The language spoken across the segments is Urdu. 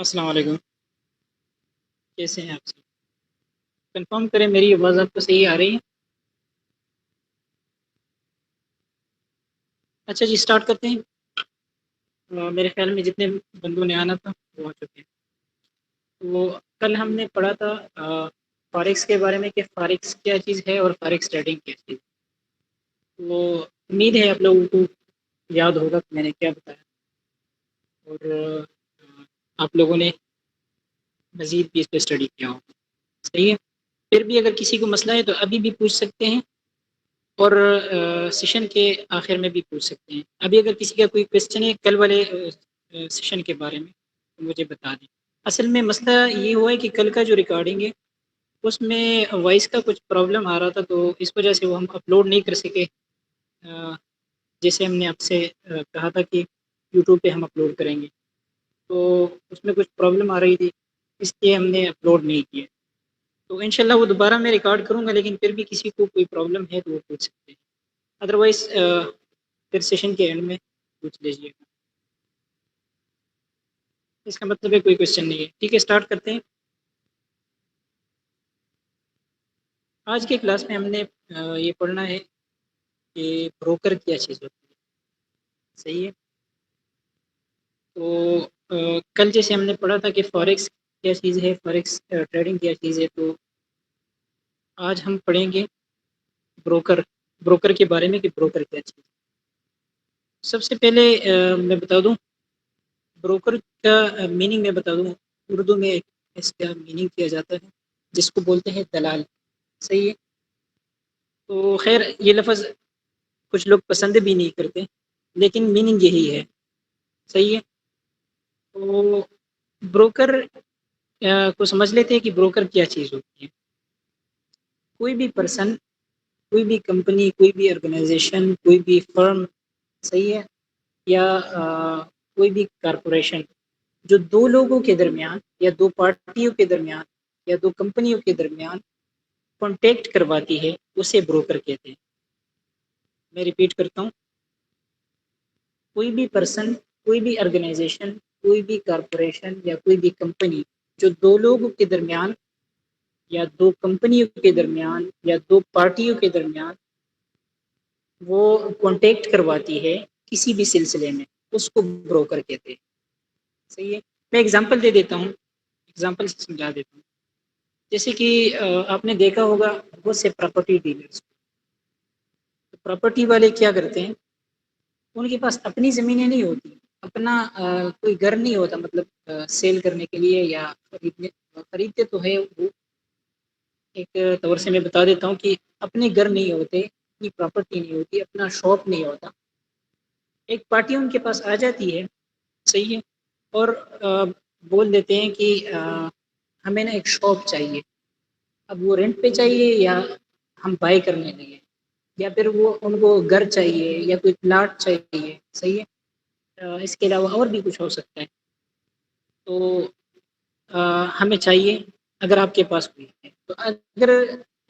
السلام علیکم، کیسے ہیں آپ سب؟ کنفرم کریں میری آواز آپ کو صحیح آ رہی ہے؟ اچھا جی، اسٹارٹ کرتے ہیں۔ میرے خیال میں جتنے بندوں نے آنا تھا وہ آ چکے ہیں۔ وہ کل ہم نے پڑھا تھا فارکس کے بارے میں کہ فارکس کیا چیز ہے اور فارکس ٹریڈنگ کیا چیز ہے۔ وہ امید ہے آپ لوگوں کو یاد ہوگا کہ میں نے کیا بتایا، اور آپ لوگوں نے مزید بھی اس پہ اسٹڈی کیا ہوگا۔ صحیح ہے؟ پھر بھی اگر کسی کو مسئلہ ہے تو ابھی بھی پوچھ سکتے ہیں، اور سیشن کے آخر میں بھی پوچھ سکتے ہیں۔ ابھی اگر کسی کا کوئی کویسچن ہے کل والے سیشن کے بارے میں تو مجھے بتا دیں۔ اصل میں مسئلہ یہ ہوا ہے کہ کل کا جو ریکارڈنگ ہے اس میں وائس کا کچھ پرابلم آ رہا تھا، تو اس وجہ سے وہ ہم اپلوڈ نہیں کر سکے، جیسے ہم نے آپ سے کہا تھا کہ یوٹیوب پہ ہم اپلوڈ کریں گے، تو اس میں کچھ پرابلم آ رہی تھی، اس لیے ہم نے اپلوڈ نہیں کیا۔ تو انشاءاللہ وہ دوبارہ میں ریکارڈ کروں گا، لیکن پھر بھی کسی کو کوئی پرابلم ہے تو وہ پوچھ سکتے ہیں، ادروائز پھر سیشن کے اینڈ میں پوچھ لیجیے گا۔ اس کا مطلب ہے کوئی کویشچن نہیں ہے۔ ٹھیک ہے، اسٹارٹ کرتے ہیں۔ آج کے کلاس میں ہم نے یہ پڑھنا ہے کہ بروکر کیا چیز ہوتی ہے۔ صحیح ہے؟ تو کل جیسے ہم نے پڑھا تھا کہ فاریکس کیا چیز ہے، فاریکس ٹریڈنگ کیا چیز ہے، تو آج ہم پڑھیں گے بروکر، بروکر کے بارے میں کہ بروکر کیا چیز ہے۔ سب سے پہلے میں بتا دوں بروکر کا میننگ، میں بتا دوں اردو میں اس کا میننگ کیا جاتا ہے جس کو بولتے ہیں دلال۔ صحیح ہے؟ تو خیر یہ لفظ کچھ لوگ پسند بھی نہیں کرتے، لیکن میننگ یہی ہے۔ صحیح ہے؟ تو بروکر کو سمجھ لیتے ہیں کہ بروکر کیا چیز ہوتی ہے۔ کوئی بھی پرسن، کوئی بھی کمپنی، کوئی بھی آرگنائزیشن، کوئی بھی فرم، صحیح ہے، یا کوئی بھی کارپوریشن جو دو لوگوں کے درمیان یا دو پارٹیوں کے درمیان یا دو کمپنیوں کے درمیان کانٹیکٹ کرواتی ہے اسے بروکر کہتے ہیں۔ میں ریپیٹ کرتا ہوں، کوئی بھی پرسن، کوئی بھی آرگنائزیشن، کوئی بھی کارپوریشن یا کوئی بھی کمپنی جو دو لوگوں کے درمیان یا دو کمپنیوں کے درمیان یا دو پارٹیوں کے درمیان وہ کانٹیکٹ کرواتی ہے کسی بھی سلسلے میں، اس کو بروکر کہتے ہیں۔ صحیح ہے؟ میں اگزامپل دے دیتا ہوں، اگزامپل سے سمجھا دیتا ہوں۔ جیسے کہ آپ نے دیکھا ہوگا بہت سے پراپرٹی ڈیلرس، پراپرٹی والے کیا کرتے ہیں، ان کے پاس اپنی زمینیں نہیں ہوتی، اپنا کوئی گھر نہیں ہوتا، مطلب سیل کرنے کے لیے یا خریدتے تو ہے وہ۔ ایک طور سے میں بتا دیتا ہوں کہ اپنے گھر نہیں ہوتے، اپنی پراپرٹی نہیں ہوتی، اپنا شاپ نہیں ہوتا۔ ایک پارٹی ان کے پاس آ جاتی ہے، صحیح ہے، اور بول دیتے ہیں کہ ہمیں نا ایک شاپ چاہیے۔ اب وہ رینٹ پہ چاہیے یا ہم بائی کرنے لگے، یا پھر وہ ان کو گھر چاہیے یا کوئی پلاٹ چاہیے۔ صحیح ہے؟ اس کے علاوہ اور بھی کچھ ہو سکتا ہے۔ تو ہمیں چاہیے، اگر آپ کے پاس کوئی ہے تو اگر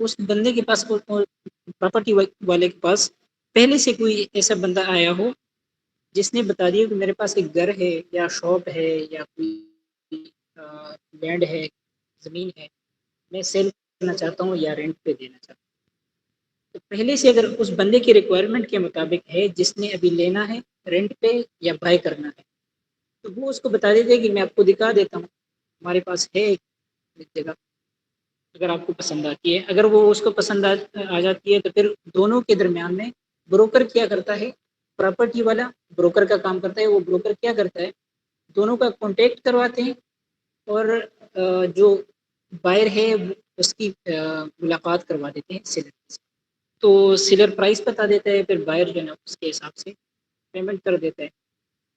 اس بندے کے پاس، پراپرٹی والے کے پاس پہلے سے کوئی ایسا بندہ آیا ہو جس نے بتا دیا کہ میرے پاس ایک گھر ہے یا شاپ ہے یا کوئی لینڈ ہے، زمین ہے، میں سیل کرنا چاہتا ہوں یا رینٹ پہ دینا چاہتا ہوں، تو پہلے سے اگر اس بندے کی ریکوائرمنٹ کے مطابق ہے جس نے ابھی لینا ہے رینٹ پہ یا بائی کرنا ہے، تو وہ اس کو بتا دیتے کہ میں آپ کو دکھا دیتا ہوں، ہمارے پاس ہے ایک جگہ، اگر آپ کو پسند آتی ہے۔ اگر وہ اس کو پسند آ جاتی ہے تو پھر دونوں کے درمیان میں بروکر کیا کرتا ہے، پراپرٹی والا بروکر کا کام کرتا ہے۔ وہ بروکر کیا کرتا ہے، دونوں کا کانٹیکٹ کرواتے ہیں، اور جو بائر ہے اس کی ملاقات کروا دیتے ہیں سیلر سے، تو سیلر پرائس بتا دیتا ہے، پھر بائر جو ہے نا اس کے حساب سے پیمنٹ کر دیتا ہے۔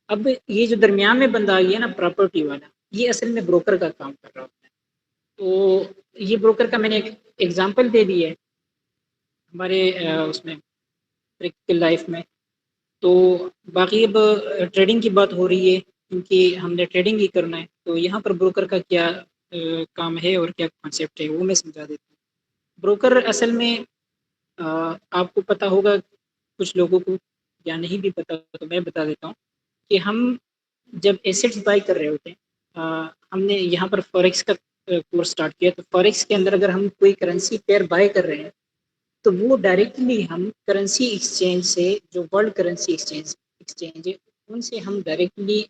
اب یہ جو درمیان میں بندہ آ گیا نا پراپرٹی والا، یہ اصل میں بروکر کا کام کر رہا ہوتا ہے۔ تو یہ بروکر کا میں نے ایک ایگزامپل دے دی ہے ہمارے اس میں پریکٹیکل لائف میں۔ تو باقی اب ٹریڈنگ کی بات ہو رہی ہے کیونکہ ہم نے ٹریڈنگ ہی کرنا ہے، تو یہاں پر بروکر کا کیا کام ہے اور کیا کانسیپٹ ہے وہ میں سمجھا دیتا ہوں۔ بروکر اصل میں آپ کو پتہ ہوگا، کچھ لوگوں کو یا نہیں بھی پتہ تو میں بتا دیتا ہوں کہ ہم جب ایسیٹس بائی کر رہے ہوتے ہیں، ہم نے یہاں پر فوریکس کا کورس اسٹارٹ کیا، تو فوریکس کے اندر اگر ہم کوئی کرنسی پیئر بائی کر رہے ہیں تو وہ ڈائریکٹلی ہم کرنسی ایکسچینج سے، جو ورلڈ کرنسی ایکسچینج ہے، ان سے ہم ڈائریکٹلی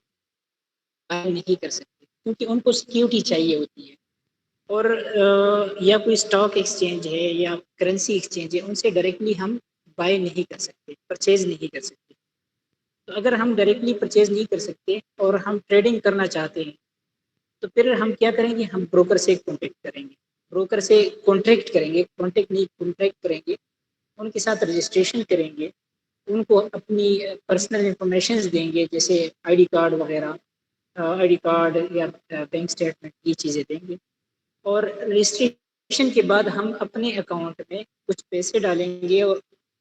بائی نہیں کر سکتے، کیونکہ ان کو سیکیورٹی چاہیے ہوتی ہے، اور یا کوئی اسٹاک ایکسچینج ہے یا کرنسی ایکسچینج ہے، ان سے ڈائریکٹلی ہم بائی نہیں کر سکتے، پرچیز نہیں کر سکتے۔ تو اگر ہم ڈائریکٹلی پرچیز نہیں کر سکتے اور ہم ٹریڈنگ کرنا چاہتے ہیں، تو پھر ہم کیا کریں گے؟ ہم بروکر سے کانٹیکٹ کریں گے، بروکر سے کانٹیکٹ کریں گے، کانٹیکٹ نہیں کانٹیکٹ کریں گے، ان کے ساتھ رجسٹریشن کریں گے، ان کو اپنی پرسنل انفارمیشنز دیں گے، جیسے آئی ڈی کارڈ وغیرہ، آئی ڈی کارڈ یا بینک اسٹیٹمنٹ، یہ چیزیں دیں گے، اور رجسٹریشن کے بعد ہم اپنے اکاؤنٹ میں کچھ پیسے ڈالیں گے، اور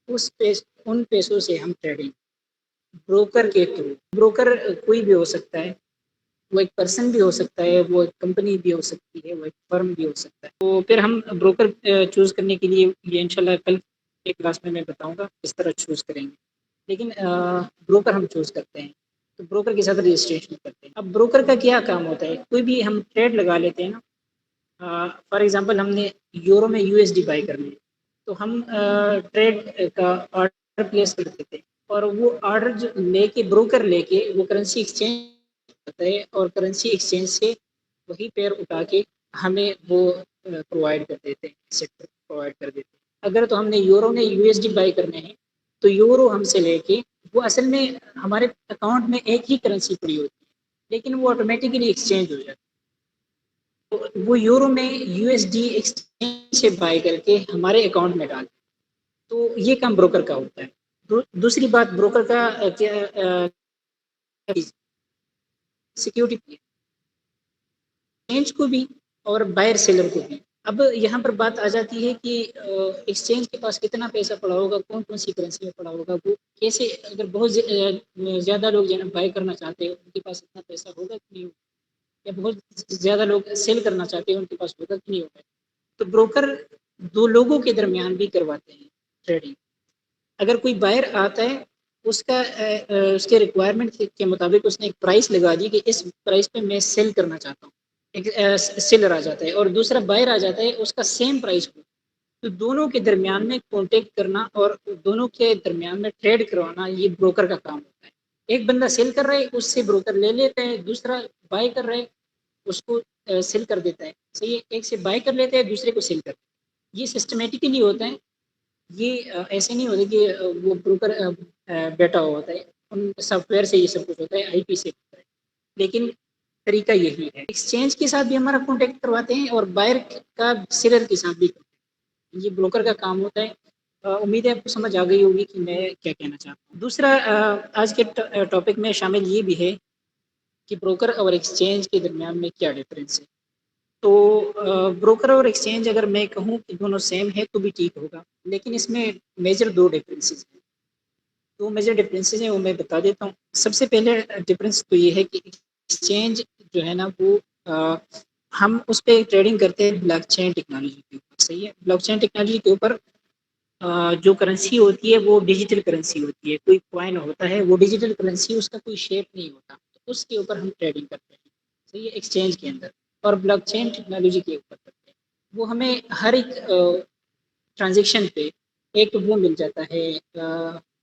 ان پیسوں سے ہم ٹریڈنگ بروکر کے تھرو، بروکر کوئی بھی ہو سکتا ہے، وہ ایک پرسن بھی ہو سکتا ہے، وہ ایک کمپنی بھی ہو سکتی ہے، وہ ایک فرم بھی ہو سکتا ہے۔ تو پھر ہم بروکر چوز کرنے کے لیے یہ انشاءاللہ کل ایک کلاس میں بتاؤں گا کس طرح چوز کریں گے، لیکن بروکر ہم چوز کرتے ہیں، تو بروکر کے ساتھ رجسٹریشن کرتے ہیں۔ اب بروکر کا کیا کام ہوتا ہے؟ کوئی بھی ہم ٹریڈ لگا لیتے ہیں نا، فار ایگزامپل ہم نے یورو میں یو ایس ڈی بائی کرنی ہے، تو ہم ٹریڈ کا آرڈر پلیس کرتے تھے، اور وہ آرڈر جو لے کے بروکر لے کے وہ کرنسی ایکسچینج کرتا ہے، اور کرنسی ایکسچینج سے وہی پیر اٹھا کے ہمیں وہ پرووائڈ کر دیتے ہیں، سیکٹر پرووائڈ کر دیتے ہیں۔ اگر تو ہم نے یورو میں یو ایس ڈی بائی کرنے ہیں، تو یورو ہم سے لے کے، وہ اصل میں ہمارے اکاؤنٹ میں ایک ہی کرنسی پڑی ہوتی ہے، لیکن وہ آٹومیٹکلی ایکسچینج ہو جاتی ہے، وہ یورو میں یو ایس ڈی ایکسچینج سے بائی کر کے ہمارے اکاؤنٹ میں ڈال، تو یہ کام بروکر کا ہوتا ہے۔ دوسری بات بروکر کا سیکیورٹی ایکسچینج کو بھی اور بائر سیلر کو بھی۔ اب یہاں پر بات آ جاتی ہے کہ ایکسچینج کے پاس کتنا پیسہ پڑا ہوگا، کون کون سی کرنسی میں پڑا ہوگا، وہ کیسے، اگر بہت زیادہ لوگ جو ہے بائی کرنا چاہتے ہیں، ان کے پاس اتنا پیسہ ہوگا کہ نہیں ہوگا، یا بہت زیادہ لوگ سیل کرنا چاہتے ہیں، ان کے پاس ہوگا کہ نہیں ہوگا۔ تو بروکر دو لوگوں کے درمیان بھی کرواتے ہیں ٹریڈنگ۔ اگر کوئی بائر آتا ہے، اس کے ریکوائرمنٹ کے مطابق اس نے ایک پرائس لگا دی کہ اس پرائس پہ میں سیل کرنا چاہتا ہوں، ایک سیلر آ جاتا ہے، اور دوسرا بائر آ جاتا ہے اس کا سیم پرائس کو، تو دونوں کے درمیان میں کانٹیکٹ کرنا اور دونوں کے درمیان میں ٹریڈ کروانا، یہ بروکر کا کام ہوتا ہے۔ ایک بندہ سیل کر رہا ہے، اس سے بروکر لے لیتا ہے، دوسرا بائی کر رہا ہے، اس کو سیل کر دیتا ہے، صحیح ہے، ایک سے بائی کر لیتے ہیں، دوسرے کو سیل کرتے ہیں۔ یہ سسٹمیٹکلی ہوتا ہے، یہ ایسے نہیں ہوتا کہ وہ بروکر بیٹھا ہوا ہوتا ہے، ان سافٹ ویئر سے یہ سب کچھ ہوتا ہے، آئی پی سے ہوتا ہے، لیکن طریقہ یہی ہے۔ ایکسچینج کے ساتھ بھی ہمارا کانٹیکٹ کرواتے ہیں، اور بائر کا سیلر کے ساتھ بھی، یہ بروکر کا کام ہوتا ہے۔ امید ہے آپ کو سمجھ آ گئی ہوگی کہ میں کیا کہنا چاہتا ہوں۔ دوسرا آج کے ٹاپک میں شامل یہ بھی ہے کہ بروکر اور ایکسچینج کے درمیان میں کیا ڈفرینس ہے۔ تو بروکر اور ایکسچینج اگر میں کہوں کہ دونوں سیم ہے تو بھی ٹھیک ہوگا، لیکن اس میں میجر دو ڈفرینسز ہیں، دو میجر ڈفرینسز ہیں، وہ میں بتا دیتا ہوں۔ سب سے پہلے ڈفرینس تو یہ ہے کہ ایکسچینج جو ہے نا، وہ ہم اس پہ ٹریڈنگ کرتے ہیں بلاک چین ٹیکنالوجی کے اوپر، صحیح ہے، بلاک چین ٹیکنالوجی کے اوپر جو کرنسی ہوتی ہے وہ ڈیجیٹل کرنسی ہوتی ہے، کوئی کوائن ہوتا ہے وہ ڈیجیٹل کرنسی، اس کا کوئی شیپ نہیں ہوتا، تو اس کے اوپر ہم ٹریڈنگ کرتے ہیں، صحیح ہے، ایکسچینج کے اندر، اور بلاک چین ٹیکنالوجی کے اوپر کرتے ہیں۔ وہ ہمیں ہر ایک ٹرانزیکشن پہ ایک وہ مل جاتا ہے،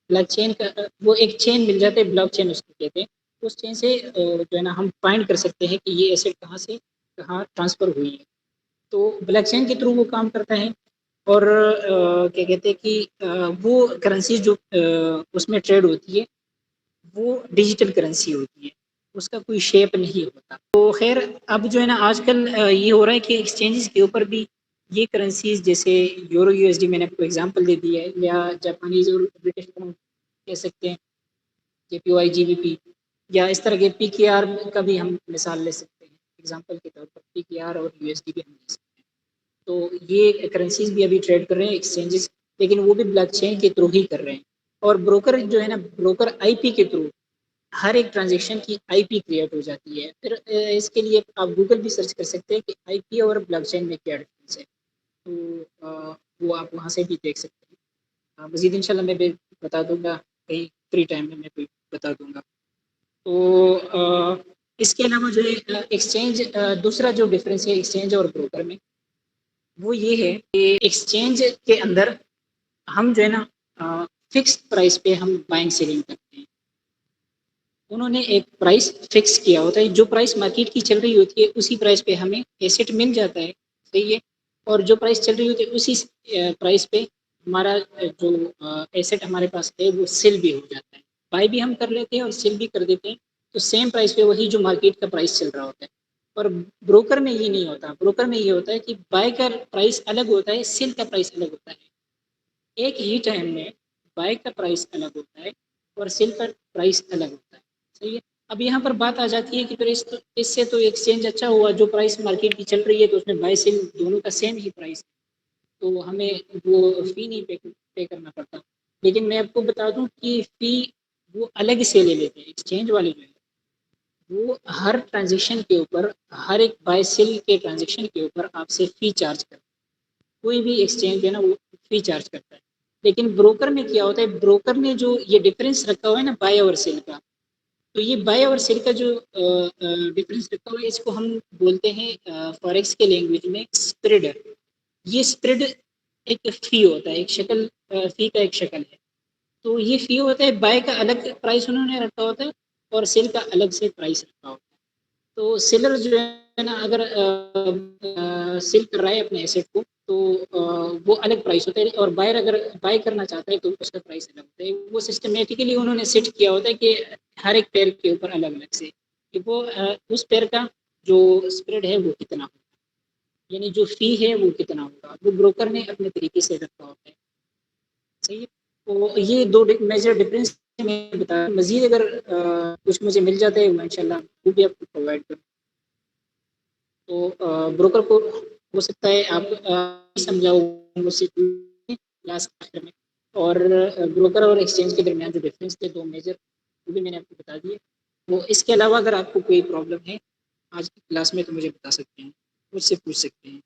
بلاک چین کا وہ ایک چین مل جاتا ہے، بلاک چین اس کو کہتے ہیں، اس چین سے جو ہے نا ہم فائنڈ کر سکتے ہیں کہ یہ ایسٹ کہاں سے کہاں ٹرانسفر ہوئی ہے، تو بلاک چین کے تھرو وہ کام کرتا ہے۔ اور کیا کہتے ہیں کہ وہ کرنسی جو اس میں ٹریڈ ہوتی ہے وہ ڈیجیٹل کرنسی ہوتی ہے، اس کا کوئی شیپ نہیں ہوتا۔ تو خیر اب جو ہے نا آج کل یہ ہو رہا ہے کہ ایکسچینجز کے اوپر بھی یہ کرنسیز، جیسے یورو یو ایس ڈی میں نے آپ کو ایگزامپل دے دی ہے، یا جاپانیز اور برٹش پاؤنڈ کہہ سکتے ہیں، جے پی وائی جی بی پی، یا اس طرح کے پی کے آر کا بھی ہم مثال لے سکتے ہیں، ایگزامپل کے طور پر پی کے آر اور یو ایس ڈی بھی ہم لے سکتے ہیں۔ تو یہ کرنسیز بھی ابھی ٹریڈ کر رہے ہیں ایکسچینجز، لیکن وہ بھی بلاک چین کے تھرو ہی کر رہے ہیں، اور بروکر جو ہے نا، بروکر آئی پی کے تھرو ہر ایک ٹرانزیکشن کی آئی پی کریٹ ہو جاتی ہے۔ پھر اس کے لیے آپ گوگل بھی سرچ کر سکتے ہیں کہ آئی پی اور بلاک چین میں کیا ڈفرینس ہے، تو وہ آپ وہاں سے بھی دیکھ سکتے ہیں۔ مزید انشاءاللہ میں بھی بتا دوں گا، کہیں فری ٹائم میں کوئی بتا دوں گا۔ تو اس کے علاوہ جو ہے ایکسچینج، دوسرا جو ڈفرینس ہے ایکسچینج اور بروکر میں، وہ یہ ہے کہ ایکسچینج کے اندر ہم جو ہے نا فکس پرائس پہ ہم بائنگ سیلنگ کرتے ہیں. انہوں نے ایک پرائس فکس کیا ہوتا ہے، جو پرائس مارکیٹ کی چل رہی ہوتی ہے اسی پرائس پہ ہمیں ایسٹ مل جاتا ہے. صحیح ہے. اور جو پرائس چل رہی ہوتی ہے اسی پرائس پہ ہمارا جو ایسٹ ہمارے پاس ہے وہ سیل بھی ہو جاتا ہے. بائی بھی ہم کر لیتے ہیں اور سیل بھی کر دیتے ہیں، تو سیم پرائس پہ وہی جو مارکیٹ کا پرائس چل رہا ہوتا ہے. اور بروکر میں یہ نہیں ہوتا. بروکر میں یہ ہوتا ہے کہ بائی کا پرائس الگ ہوتا ہے، سیل کا پرائس الگ ہوتا ہے. ایک ہی ٹائم میں بائی کا پرائس الگ ہوتا ہے اور سیل کا پرائس الگ ہوتا ہے. صحیح ہے. اب یہاں پر بات آ جاتی ہے کہ پھر اس سے تو ایکسچینج اچھا ہوا، جو پرائس مارکیٹ کی چل رہی ہے تو اس میں بائی سیل دونوں کا سیم ہی پرائس ہے، تو ہمیں وہ فی نہیں پے کرنا پڑتا. لیکن میں آپ کو بتا دوں کہ فی وہ الگ سے لے لیتے ہیں. ایکسچینج والے جو ہے وہ ہر ٹرانزیکشن کے اوپر، ہر ایک بائی سیل کے ٹرانزیکشن کے اوپر آپ سے فی چارج کرتا ہے. کوئی بھی ایکسچینج ہے نا وہ فی چارج کرتا ہے. لیکن بروکر میں کیا ہوتا ہے، بروکر نے جو یہ ڈفرینس رکھا ہوا ہے نا بائی اور سیل کا، تو یہ بائی اور سیل کا جو ڈفرینس رکھا ہوا ہے اس کو ہم بولتے ہیں فاریکس کے لینگویج میں اسپریڈ. یہ اسپریڈ ایک فی ہوتا ہے، ایک شکل، فی کا ایک شکل ہے. تو یہ فی ہوتا ہے، بائی کا الگ پرائس انہوں نے رکھا ہوتا ہے اور سیل کا الگ سے پرائس رکھا ہوتا ہے. تو سیلر جو ہے نا اگر سیل کر رہا ہے اپنے ایسیٹ کو تو وہ الگ پرائس ہوتا ہے، اور بائر اگر بائی کرنا چاہتا ہے تو اس کا پرائس الگ ہوتا ہے. وہ سسٹمیٹیکلی انہوں نے سیٹ کیا ہوتا ہے کہ ہر ایک پیر کے اوپر الگ الگ سے کہ وہ اس پیر کا جو اسپریڈ ہے وہ کتنا ہوگا، یعنی جو فی ہے وہ کتنا ہوگا، وہ بروکر نے اپنے طریقے سے رکھا ہوتا ہے. صحیح ہے. تو یہ دو میجر ڈفرینس میں بتا. مزید اگر کچھ مجھے مل جاتا ہے میں انشاءاللہ وہ بھی آپ کو پرووائڈ کروں. تو بروکر کو ہو سکتا ہے آپ سمجھاؤ مجھ سے کلاس میں، اور بروکر اور ایکسچینج کے درمیان جو ڈفرینس تھے دو میجر، وہ بھی میں نے آپ کو بتا دیے. وہ اس کے علاوہ اگر آپ کو کوئی پرابلم ہے آج کی کلاس میں تو مجھے بتا سکتے ہیں، مجھ سے پوچھ سکتے ہیں.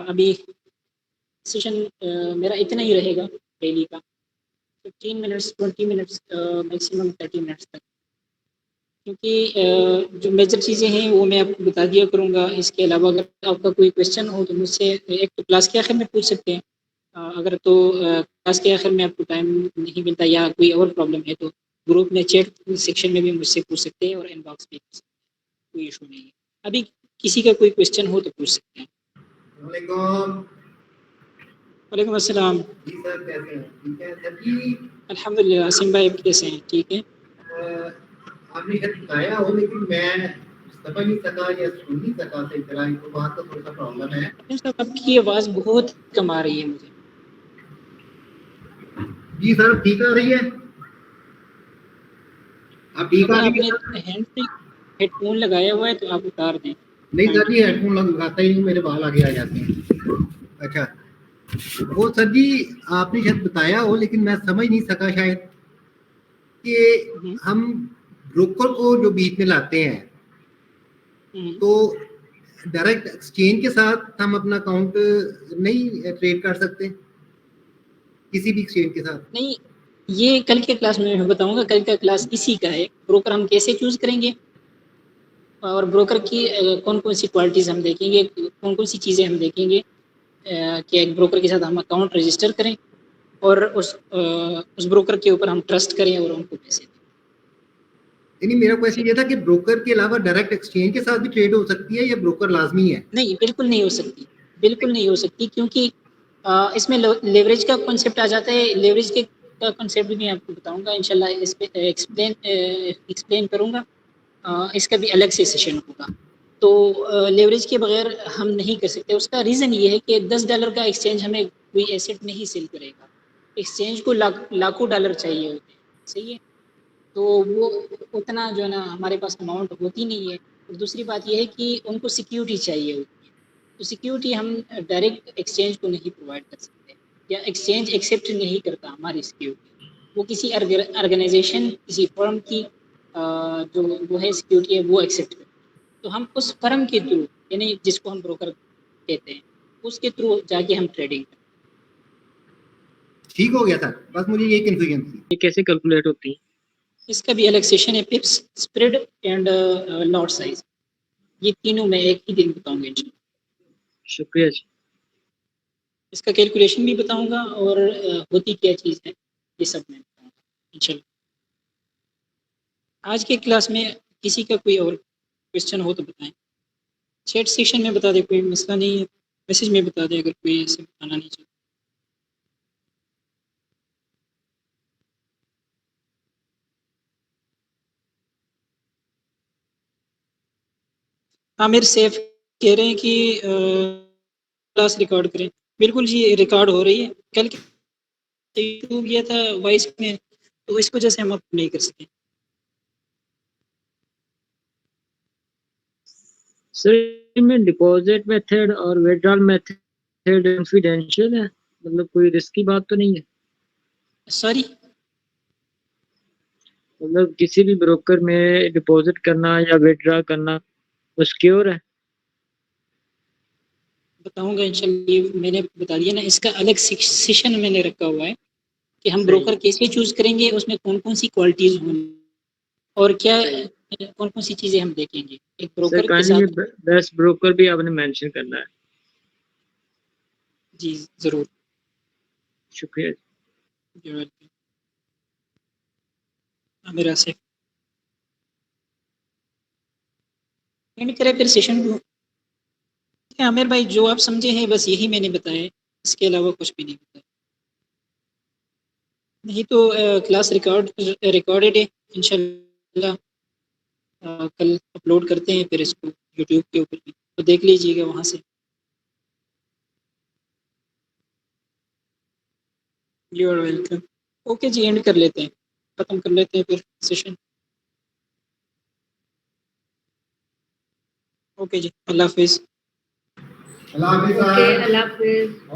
ابھی سیشن میرا اتنا ہی رہے گا ڈیلی کا، 15 منٹس 20 منٹس میکسیمم 30 منٹس تک، کیونکہ جو میجر چیزیں ہیں وہ میں آپ کو بتا دیا کروں گا. اس کے علاوہ اگر آپ کا کوئی کویشچن ہو تو مجھ سے ایک تو کلاس کے آخر میں پوچھ سکتے ہیں، اگر تو کلاس کے آخر میں آپ کو ٹائم نہیں ملتا یا کوئی اور پرابلم ہے تو گروپ میں چیٹ سیکشن میں بھی مجھ سے پوچھ سکتے ہیں اور ان باکس میں پوچھ سکتے ہیں، کوئی ایشو نہیں ہے. ابھی کسی کا کوئی کویشچن ہو تو پوچھ سکتے ہیں. وعلیکم السلام. جی سر کیسے ہیں؟ ٹھیک ہے سر جی. الحمد للہ. عاصم بھائی کیسے ہیں؟ ٹھیک ہے. آپ نے شاید بتایا ہو لیکن میں سمجھ نہیں سکا یا سن نہیں سکا صحیح طرح، تو بات کا تھوڑا سا پرابلم ہے. آپ کی آواز بہت کم آ رہی ہے مجھے. جی سر ٹھیک آ رہی ہے؟ آپ ٹھیک آ اگر آپ رہی نے ہے؟ ہینڈ فری ہیڈ فون لگایا ہوا ہے تو آپ اتار دیں. نہیں سر جی ہیڈ فون لگاتا ہی نہیں، میرے بال آگے آ جاتے ہیں. اچھا وہ سر جی آپ نے شاید بتایا ہو لیکن میں سمجھ نہیں سکا شاید کہ ہم بروکر کو جو بیچ میں لاتے ہیں تو ڈائریکٹ ایکسچینج کے ساتھ ہم اپنا اکاؤنٹ نہیں ٹریڈ کر سکتے کسی بھی ایکسچینج کے ساتھ؟ نہیں، یہ کل کے کلاس میں بتاؤں گا. کل کا کلاس اسی کا ہے، بروکر ہم کیسے چوز کریں گے اور بروکر کی کون کون سی کوالٹیز ہم دیکھیں گے، کون کون سی چیزیں ہم دیکھیں گے کہ ایک بروکر کے ساتھ ہم اکاؤنٹ رجسٹر کریں اور اس بروکر کے اوپر ہم ٹرسٹ کریں اور ان کو پیسے دیں. یعنی میرا کویشچن یہ تھا کہ بروکر کے علاوہ ڈائریکٹ ایکسچینج کے ساتھ بھی ٹریڈ ہو سکتی ہے یا بروکر لازمی ہے؟ نہیں، بالکل نہیں ہو سکتی، بالکل نہیں ہو سکتی، کیونکہ اس میں لیوریج کا کنسیپٹ آ جاتا ہے. لیوریج کے کا کنسیپٹ بھی میں آپ کو بتاؤں گا انشاءاللہ، اس پہ ایکسپلین کروں گا. اس کا بھی الگ سے سیشن ہوگا. تو لیوریج کے بغیر ہم نہیں کر سکتے. اس کا ریزن یہ ہے کہ $10 کا ایکسچینج ہمیں کوئی ایسیٹ نہیں سیل کرے گا. ایکسچینج کو لاکھوں ڈالر چاہیے ہوتے ہیں. صحیح ہے. تو وہ اتنا جو ہے نا ہمارے پاس اماؤنٹ ہوتی نہیں ہے. اور دوسری بات یہ ہے کہ ان کو سیکیورٹی چاہیے ہوتی ہے. تو سیکیورٹی ہم ڈائریکٹ ایکسچینج کو نہیں پرووائڈ کر سکتے، یا ایکسچینج ایکسیپٹ نہیں کرتا ہماری سیکیورٹی. وہ کسی آرگنائزیشن، کسی فرم کی جو وہ ہے سیکیورٹی ہے وہ ایکسیپٹ کرتی ہے. تو ہم اس فرم کے تھرو، یعنی جس کو ہم بروکر کہتے ہیں، اس کے تھرو جا کے ہم ٹریڈنگ کرتے ہیں. ٹھیک ہو گیا سر، بس مجھے یہ کنفیوژن تھی. یہ کیسے کیلکولیٹ ہوتی ہے؟ اس کا بھی الگ سیشن ہے، پپس، اسپریڈ اینڈ لاٹ سائز. یہ تینوں میں ایک ہی دن بتاؤں گا انشاءاللہ. شکریہ جی. اس کا کیلکولیشن بھی بتاؤں گا اور ہوتی کیا چیز ہے یہ سب میں بتاؤں گا انشاءاللہ. آج کے کلاس میں کسی کا کوئی اور کوشچن ہو تو بتائیں. چیٹ سیکشن میں بتا دیں، کوئی مسئلہ نہیں ہے. میسیج میں بتا دیں اگر کوئی ایسے بتانا نہیں چاہتا. عامر سیف کہہ رہے ہیں کہ کلاس ریکارڈ کریں. بالکل جی ریکارڈ ہو رہی ہے. کل یوٹیوب گیا تھا وائس میں، تو اس وجہ سے ہم اب نہیں کر سکے. سر میں ڈپازٹ میتھڈ اور ویڈرال میتھڈ کنفیڈینشیل ہے، مطلب کوئی رسکی بات تو نہیں ہے؟ سوری، مطلب کسی بھی بروکر میں ڈپازٹ کرنا یا ویڈرا کرنا وہ سیکیور ہے؟ بتاؤں گا انشاءاللہ. یہ میں نے بتا دیا نا، اس کا الگ سیشن میں نے رکھا ہوا ہے کہ ہم صحیح. بروکر کیسے چوز کریں گے، اس میں کون کون سی کوالٹیز ہوں اور کیا صحیح. کون کون سی چیزیں ہم دیکھیں گے ایک سر بروکر کے کائنڈلی ساتھ. یہ بیسٹ بروکر بھی آپ نے مینشن کرنا ہے. جی ضرور. شکریہ. عامر آصف اینڈ کرے پھر سیشن کو. عامر بھائی جو آپ سمجھے ہیں بس یہی میں نے بتایا ہے، اس کے علاوہ کچھ بھی نہیں بتایا. نہیں تو کلاس ریکارڈڈ ہے انشاءاللہ. کل اپلوڈ کرتے ہیں پھر اس کو یوٹیوب کے اوپر بھی، تو دیکھ لیجئے گا وہاں سے. You are welcome. اوکے جی اینڈ کر لیتے ہیں، ختم کر لیتے ہیں پھر سیشن. اوکے جی اللہ حافظ. اللہ حافظ. اوکے اللہ حافظ.